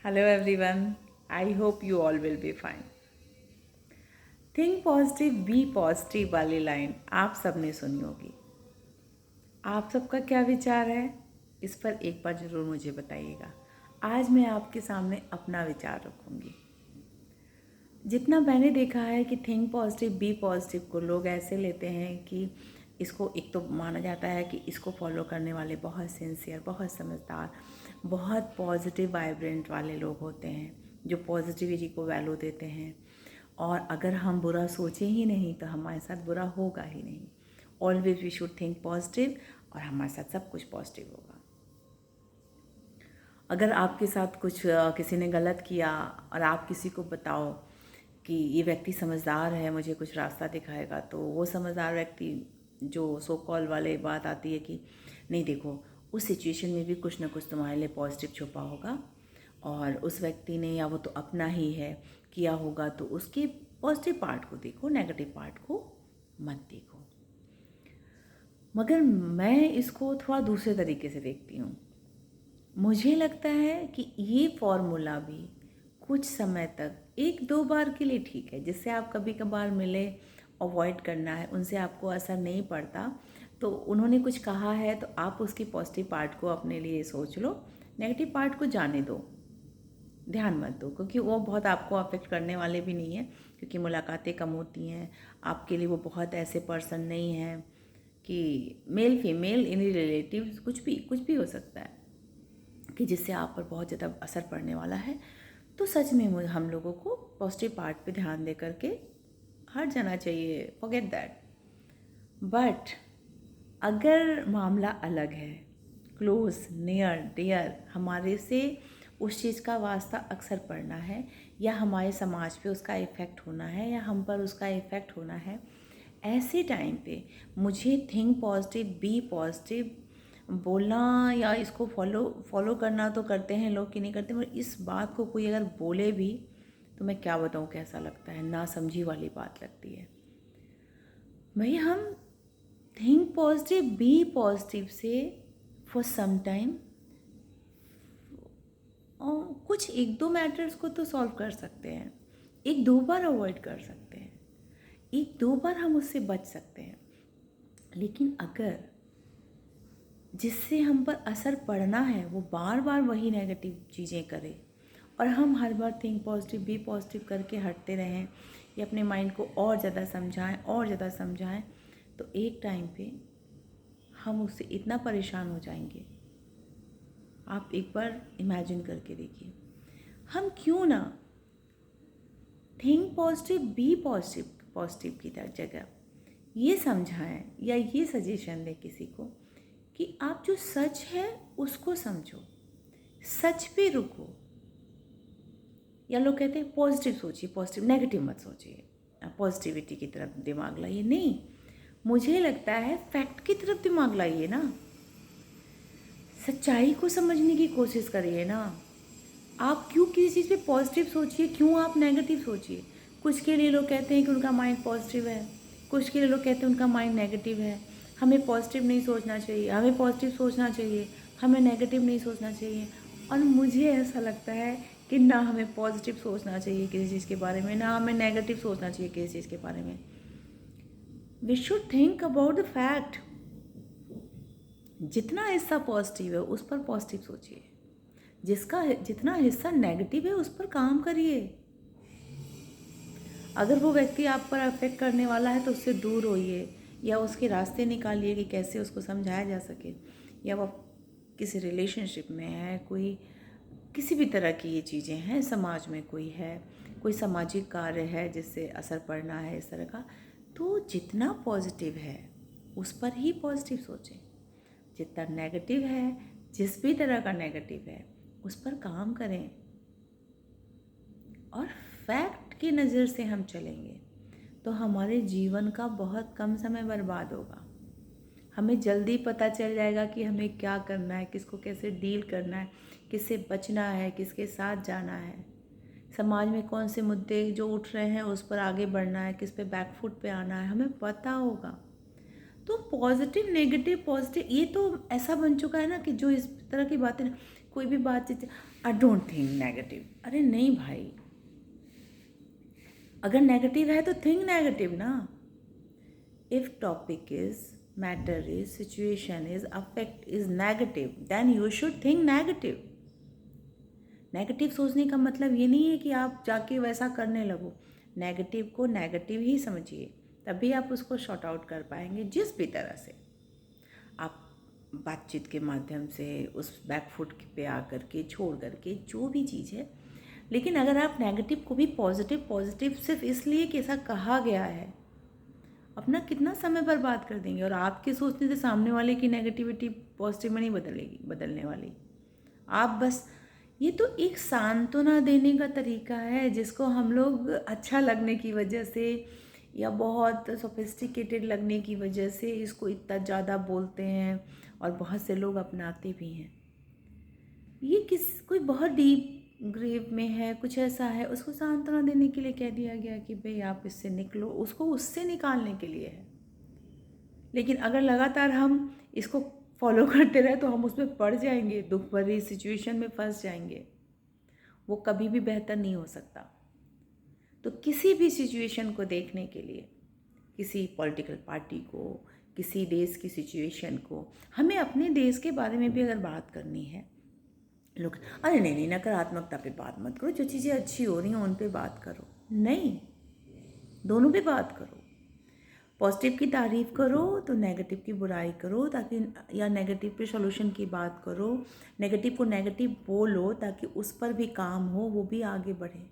Hello everyone. I hope you all will be fine. Think positive be positive वाली line आप सबने सुनी होगी। आप सबका क्या विचार है इस पर एक बार ज़रूर मुझे बताइएगा। आज मैं आपके सामने अपना विचार रखूँगी। जितना मैंने देखा है कि थिंक पॉजिटिव बी पॉजिटिव को लोग ऐसे लेते हैं कि इसको एक तो माना जाता है कि इसको फॉलो करने वाले बहुत सिंसियर, बहुत समझदार, बहुत पॉजिटिव वाइब्रेंट वाले लोग होते हैं जो पॉजिटिविटी को वैल्यू देते हैं। और अगर हम बुरा सोचें ही नहीं तो हमारे साथ बुरा होगा ही नहीं। Always we should think positive और हमारे साथ सब कुछ पॉजिटिव होगा। अगर आपके साथ कुछ किसी ने गलत किया और आप किसी को बताओ कि ये व्यक्ति समझदार है, मुझे कुछ रास्ता दिखाएगा, तो वो समझदार व्यक्ति जो सो कॉल वाले बात आती है कि नहीं देखो, उस सिचुएशन में भी कुछ ना कुछ तुम्हारे लिए पॉजिटिव छुपा होगा और उस व्यक्ति ने या वो तो अपना ही है किया होगा, तो उसके पॉजिटिव पार्ट को देखो, नेगेटिव पार्ट को मत देखो। मगर मैं इसको थोड़ा दूसरे तरीके से देखती हूँ। मुझे लगता है कि ये फॉर्मूला भी कुछ समय तक एक दो बार के लिए ठीक है, जिससे आप कभी कभार मिले, अवॉइड करना है, उनसे आपको असर नहीं पड़ता तो उन्होंने कुछ कहा है तो आप उसकी पॉजिटिव पार्ट को अपने लिए सोच लो, नेगेटिव पार्ट को जाने दो, ध्यान मत दो, क्योंकि वो बहुत आपको अफेक्ट करने वाले भी नहीं है, क्योंकि मुलाकातें कम होती हैं आपके लिए। वो बहुत ऐसे पर्सन नहीं हैं कि मेल फीमेल इन रिलेटिव कुछ भी हो सकता है कि जिससे आप पर बहुत ज़्यादा असर पड़ने वाला है। तो सच में हम लोगों को पॉजिटिव पार्ट पे ध्यान दे करके हट जाना चाहिए, फॉरगेट दैट। बट अगर मामला अलग है, क्लोज नियर डियर, हमारे से उस चीज़ का वास्ता अक्सर पड़ना है या हमारे समाज पे उसका इफ़ेक्ट होना है या हम पर उसका इफ़ेक्ट होना है, ऐसे टाइम पे मुझे थिंक पॉजिटिव बी पॉजिटिव बोलना या इसको फॉलो करना तो करते हैं लोग कि नहीं करते, मगर इस बात को कोई अगर बोले भी तो मैं क्या बताऊँ कैसा लगता है, ना समझी वाली बात लगती है। भाई हम थिंक पॉजिटिव बी पॉजिटिव से फॉर सम टाइम और कुछ एक दो मैटर्स को तो सॉल्व कर सकते हैं, एक दो बार अवॉइड कर सकते हैं, एक दो बार हम उससे बच सकते हैं। लेकिन अगर जिससे हम पर असर पड़ना है वो बार बार वही नेगेटिव चीज़ें करे और हम हर बार थिंक पॉजिटिव बी पॉजिटिव करके हटते रहें या अपने माइंड को और ज़्यादा समझाएं, तो एक टाइम पे हम उससे इतना परेशान हो जाएंगे। आप एक बार इमेजिन करके देखिए, हम क्यों ना थिंक पॉजिटिव बी पॉजिटिव की जगह ये समझाएं या ये सजेशन दें किसी को कि आप जो सच है उसको समझो, सच पे रुको। या लोग कहते हैं पॉजिटिव सोचिए, पॉजिटिव, नेगेटिव मत सोचिए, पॉजिटिविटी की तरफ दिमाग लाइए। नहीं, मुझे लगता है फैक्ट की तरफ दिमाग लाइए ना, सच्चाई को समझने की कोशिश करिए ना। आप क्यों किसी चीज़ पे पॉजिटिव सोचिए, क्यों आप नेगेटिव सोचिए। कुछ के लिए लोग कहते हैं कि उनका माइंड पॉजिटिव है, कुछ के लिए लोग कहते हैं उनका माइंड नेगेटिव है। हमें पॉजिटिव नहीं सोचना चाहिए, हमें पॉजिटिव सोचना चाहिए, हमें नेगेटिव नहीं सोचना चाहिए। और मुझे ऐसा लगता है कि ना हमें पॉजिटिव सोचना चाहिए किसी चीज़ के बारे में, ना हमें नेगेटिव सोचना चाहिए किसी चीज़ के बारे में। We should think about the fact. जितना हिस्सा पॉजिटिव है उस पर पॉजिटिव सोचिए, जिसका जितना हिस्सा नेगेटिव है उस पर काम करिए। अगर वो व्यक्ति आप पर अफेक्ट करने वाला है तो उससे दूर होइए या उसके रास्ते निकालिए कि कैसे उसको समझाया जा सके। या वो किसी रिलेशनशिप में है, कोई किसी भी तरह की ये चीज़ें हैं, समाज में कोई है, कोई सामाजिक कार्य है जिससे असर पड़ना है इस तरह का, तो जितना पॉजिटिव है उस पर ही पॉजिटिव सोचें। जितना नेगेटिव है, जिस भी तरह का नेगेटिव है, उस पर काम करें। और फैक्ट की नज़र से हम चलेंगे तो हमारे जीवन का बहुत कम समय बर्बाद होगा। हमें जल्दी पता चल जाएगा कि हमें क्या करना है, किसको कैसे डील करना है, किससे बचना है, किसके साथ जाना है, समाज में कौन से मुद्दे जो उठ रहे हैं उस पर आगे बढ़ना है, किस पे बैकफुट पे आना है, हमें पता होगा। तो पॉजिटिव नेगेटिव पॉजिटिव ये तो ऐसा बन चुका है ना कि जो इस तरह की बातें कोई भी बातचीत, आई डोंट थिंक नेगेटिव। अरे नहीं भाई, अगर नेगेटिव है तो थिंक नेगेटिव ना। If topic is, matter is, situation is, affect is negative, then you should think negative. Negative सोचने का मतलब ये नहीं है कि आप जाके वैसा करने लगो। नेगेटिव को नेगेटिव ही समझिए, तभी आप उसको शॉर्ट आउट कर पाएंगे। जिस भी तरह से आप बातचीत के माध्यम से उस बैकफुट पे आकर के, छोड़ करके, जो भी चीज़ है। लेकिन अगर आप नेगेटिव को भी पॉजिटिव पॉजिटिव सिर्फ इसलिए कि ऐसा कहा गया है, अपना कितना समय बर्बाद कर देंगे। और आपके सोचने से सामने वाले की नेगेटिविटी पॉजिटिव में नहीं बदलने वाली। आप बस, ये तो एक सांत्वना देने का तरीका है जिसको हम लोग अच्छा लगने की वजह से या बहुत सोफिस्टिकेटेड लगने की वजह से इसको इतना ज़्यादा बोलते हैं और बहुत से लोग अपनाते भी हैं। ये कोई बहुत डीप ग्रेव में है, कुछ ऐसा है, उसको सांत्वना देने के लिए कह दिया गया कि भाई आप इससे निकलो, उसको उससे निकालने के लिए है। लेकिन अगर लगातार हम इसको फॉलो करते रहे तो हम उसमें पड़ जाएंगे, दुख भरी सिचुएशन में फंस जाएंगे। वो कभी भी बेहतर नहीं हो सकता। तो किसी भी सिचुएशन को देखने के लिए, किसी पॉलिटिकल पार्टी को, किसी देश की सिचुएशन को, हमें अपने देश के बारे में भी अगर बात करनी है, लोग अरे नहीं नकारात्मकता पे बात मत करो, जो चीज़ें अच्छी हो रही हैं उन पे बात करो। नहीं, दोनों पे बात करो। पॉजिटिव की तारीफ़ करो तो नेगेटिव की बुराई करो, ताकि, या नेगेटिव पे सॉल्यूशन की बात करो। नेगेटिव को नेगेटिव बोलो ताकि उस पर भी काम हो, वो भी आगे बढ़े।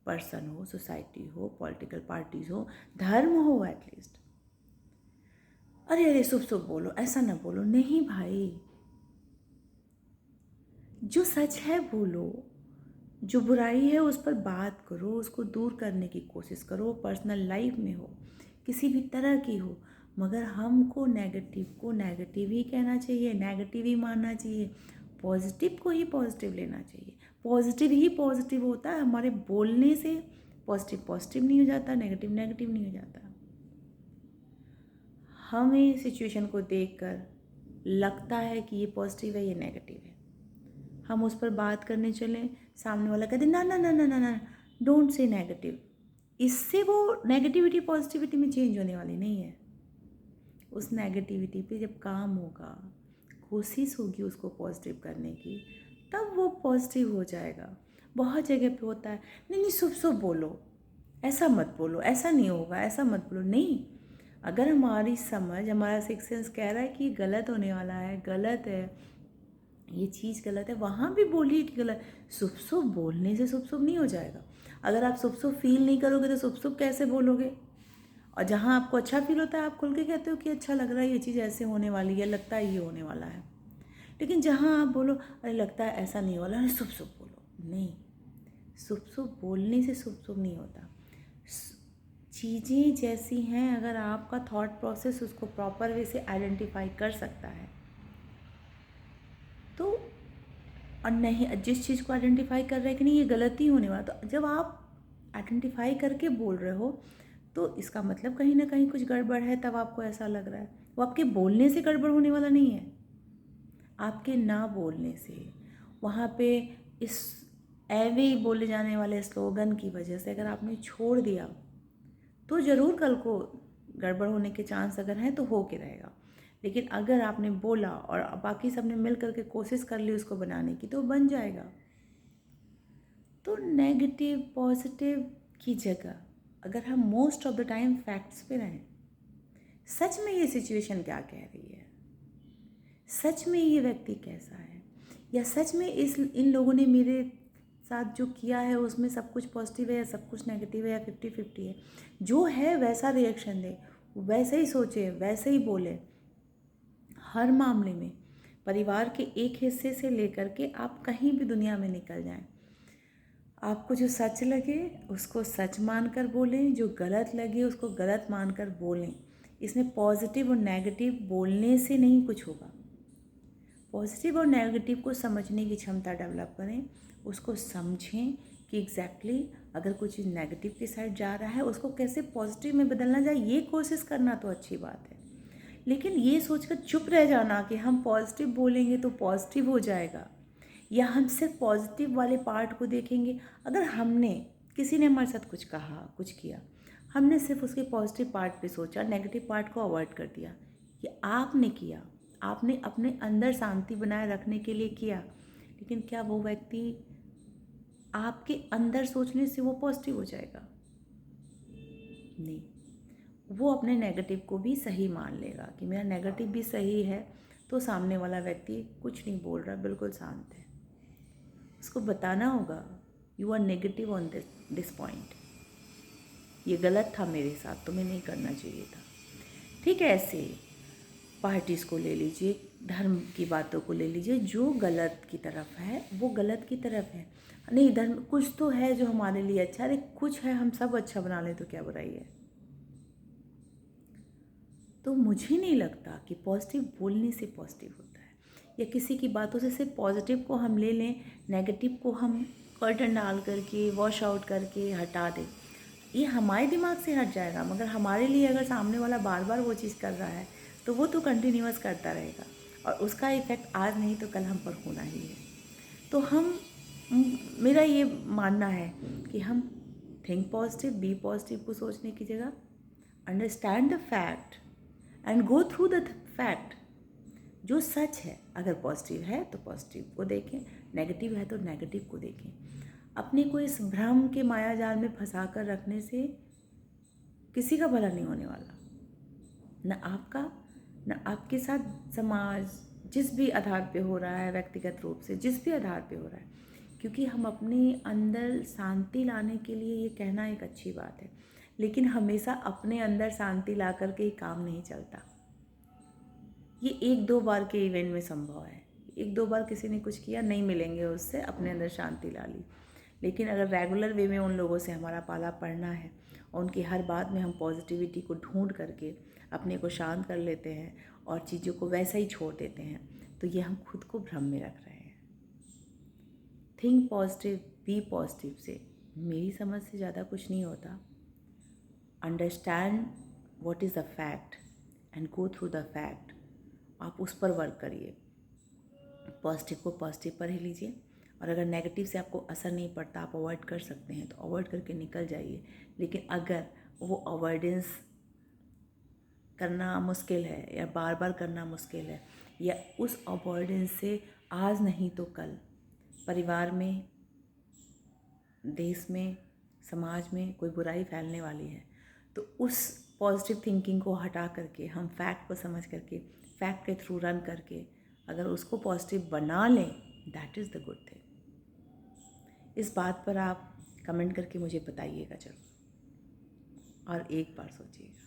पर्सन हो, सोसाइटी हो, पॉलिटिकल पार्टीज हो, धर्म हो एटलीस्ट। अरे शुभ बोलो, ऐसा ना बोलो। नहीं भाई, जो सच है बोलो, जो बुराई है उस पर बात करो, उसको दूर करने की कोशिश करो। पर्सनल लाइफ में हो, किसी भी तरह की हो, मगर हमको नेगेटिव ही कहना चाहिए, नेगेटिव ही मानना चाहिए। पॉजिटिव को ही पॉजिटिव लेना चाहिए। पॉजिटिव ही पॉजिटिव होता है। हमारे बोलने से पॉजिटिव नहीं हो जाता, नेगेटिव नहीं हो जाता। हमें सिचुएशन को देखकर लगता है कि ये पॉजिटिव है, ये नेगेटिव है, हम उस पर बात करने चलें, सामने वाला कहते ना ना ना ना ना ना, डोंट से नेगेटिव। इससे वो नेगेटिविटी पॉजिटिविटी में चेंज होने वाली नहीं है। उस नेगेटिविटी पे जब काम होगा, कोशिश होगी उसको पॉजिटिव करने की, तब वो पॉजिटिव हो जाएगा। बहुत जगह पे होता है, नहीं शुभ बोलो, ऐसा मत बोलो, ऐसा नहीं होगा, ऐसा मत बोलो। नहीं, अगर हमारी समझ, हमारा सिक्स सेंस कह रहा है कि गलत होने वाला है, गलत है, ये चीज़ गलत है, वहाँ भी बोलिए कि गलत। शुभ बोलने से शुभ नहीं हो जाएगा। अगर आप शुभ फील नहीं करोगे तो शुभ कैसे बोलोगे? और जहाँ आपको अच्छा फील होता है आप खुल के कहते हो कि अच्छा लग रहा है, ये चीज़ ऐसे होने वाली है, लगता है ये होने वाला है। लेकिन जहाँ आप बोलो अरे लगता है ऐसा नहीं वाला, अरे शुभ बोलो। नहीं, शुभ बोलने से शुभ नहीं होता। चीज़ें जैसी हैं, अगर आपका थॉट प्रोसेस उसको प्रॉपर वे से आइडेंटिफाई कर सकता है तो, और नहीं जिस चीज़ को आइडेंटिफाई कर रहे हैं कि नहीं ये गलती होने वाला, तो जब आप आइडेंटिफाई करके बोल रहे हो तो इसका मतलब कहीं ना कहीं कुछ गड़बड़ है, तब आपको ऐसा लग रहा है। वो आपके बोलने से गड़बड़ होने वाला नहीं है, आपके ना बोलने से, वहाँ पे इस एवे बोले जाने वाले स्लोगन की वजह से अगर आपने छोड़ दिया तो ज़रूर कल को गड़बड़ होने के चांस अगर हैं तो हो के रहेगा। लेकिन अगर आपने बोला और बाकी सबने मिल करके कोशिश कर ली उसको बनाने की, तो बन जाएगा। तो नेगेटिव पॉजिटिव की जगह अगर हम most of the time facts पे रहें, सच में ये सिचुएशन क्या कह रही है, सच में ये व्यक्ति कैसा है, या सच में इन लोगों ने मेरे साथ जो किया है उसमें सब कुछ पॉजिटिव है या सब कुछ नेगेटिव है या 50-50 है, जो है वैसा रिएक्शन दे, वैसे ही सोचे, वैसे ही बोले। हर मामले में परिवार के एक हिस्से से लेकर के आप कहीं भी दुनिया में निकल जाएं, आपको जो सच लगे उसको सच मानकर बोलें, जो गलत लगे उसको गलत मानकर बोलें। इसमें पॉजिटिव और नेगेटिव बोलने से नहीं कुछ होगा। पॉजिटिव और नेगेटिव को समझने की क्षमता डेवलप करें, उसको समझें कि एग्जैक्टली अगर कुछ नेगेटिव की साइड जा रहा है उसको कैसे पॉजिटिव में बदलना जाए, ये कोशिश करना तो अच्छी बात है। लेकिन ये सोचकर चुप रह जाना कि हम पॉजिटिव बोलेंगे तो पॉजिटिव हो जाएगा, या हम सिर्फ पॉजिटिव वाले पार्ट को देखेंगे? अगर हमने, किसी ने हमारे साथ कुछ कहा, कुछ किया, हमने सिर्फ उसके पॉजिटिव पार्ट पे सोचा, नेगेटिव पार्ट को अवॉइड कर दिया, ये आपने किया, आपने अपने अंदर शांति बनाए रखने के लिए किया, लेकिन क्या वो व्यक्ति आपके अंदर सोचने से वो पॉजिटिव हो जाएगा? नहीं, वो अपने नेगेटिव को भी सही मान लेगा कि मेरा नेगेटिव भी सही है, तो सामने वाला व्यक्ति कुछ नहीं बोल रहा, बिल्कुल शांत है। उसको बताना होगा you are negative on this point, ये गलत था मेरे साथ, तुम्हें नहीं करना चाहिए था। ठीक है, ऐसे पार्टीज़ को ले लीजिए, धर्म की बातों को ले लीजिए, जो गलत की तरफ है वो गलत की तरफ है। नहीं, धर्म कुछ तो है जो हमारे लिए अच्छा है, अरे कुछ है, हम सब अच्छा बना लें तो क्या बुराई है। तो मुझे नहीं लगता कि पॉजिटिव बोलने से पॉजिटिव होता है, या किसी की बातों से सिर्फ पॉजिटिव को हम ले लें, नेगेटिव को हम कर्टन डाल करके, वॉश आउट करके हटा दें, ये हमारे दिमाग से हट जाएगा। मगर हमारे लिए अगर सामने वाला बार बार वो चीज़ कर रहा है तो वो तो कंटिन्यूअस करता रहेगा, और उसका इफ़ेक्ट आज नहीं तो कल हम पर होना ही है। तो मेरा ये मानना है कि हम थिंक पॉजिटिव, बी पॉजिटिव को सोचने की जगह understand the fact and go through the fact. जो सच है, अगर पॉजिटिव है तो पॉजिटिव को देखें, नेगेटिव है तो नेगेटिव को देखें। अपने को इस भ्रम के माया जाल में फंसा कर रखने से किसी का भला नहीं होने वाला, न आपका, न आपके साथ समाज, जिस भी आधार पे हो रहा है, व्यक्तिगत रूप से जिस भी आधार पे हो रहा है। क्योंकि हम अपने अंदर शांति लाने के लिए, ये कहना एक अच्छी बात है, लेकिन हमेशा अपने अंदर शांति ला कर के ही काम नहीं चलता। ये एक दो बार के इवेंट में संभव है, एक दो बार किसी ने कुछ किया, नहीं मिलेंगे उससे, अपने अंदर शांति ला ली। लेकिन अगर रेगुलर वे में उन लोगों से हमारा पाला पड़ना है और उनकी हर बात में हम पॉजिटिविटी को ढूंढ करके अपने को शांत कर लेते हैं और चीज़ों को वैसा ही छोड़ देते हैं, तो ये हम खुद को भ्रम में रख रहे हैं। थिंक पॉजिटिव, बी पॉजिटिव से मेरी समझ से ज़्यादा कुछ नहीं होता। Understand what is the fact and go through the fact. आप उस पर वर्क करिए, पॉजिटिव को पॉजिटिव पर ही लीजिए, और अगर नेगेटिव से आपको असर नहीं पड़ता, आप अवॉइड कर सकते हैं तो अवॉइड करके निकल जाइए। लेकिन अगर वो अवॉइडेंस करना मुश्किल है, या बार बार करना मुश्किल है, या उस अवॉइडेंस से आज नहीं तो कल परिवार में, देश में, समाज में कोई बुराई फैलने वाली है, तो उस पॉजिटिव थिंकिंग को हटा करके हम फैक्ट को समझ करके, फैक्ट के थ्रू रन करके अगर उसको पॉजिटिव बना लें, that is the good thing. इस बात पर आप कमेंट करके मुझे बताइएगा ज़रूर, और एक बार सोचिएगा।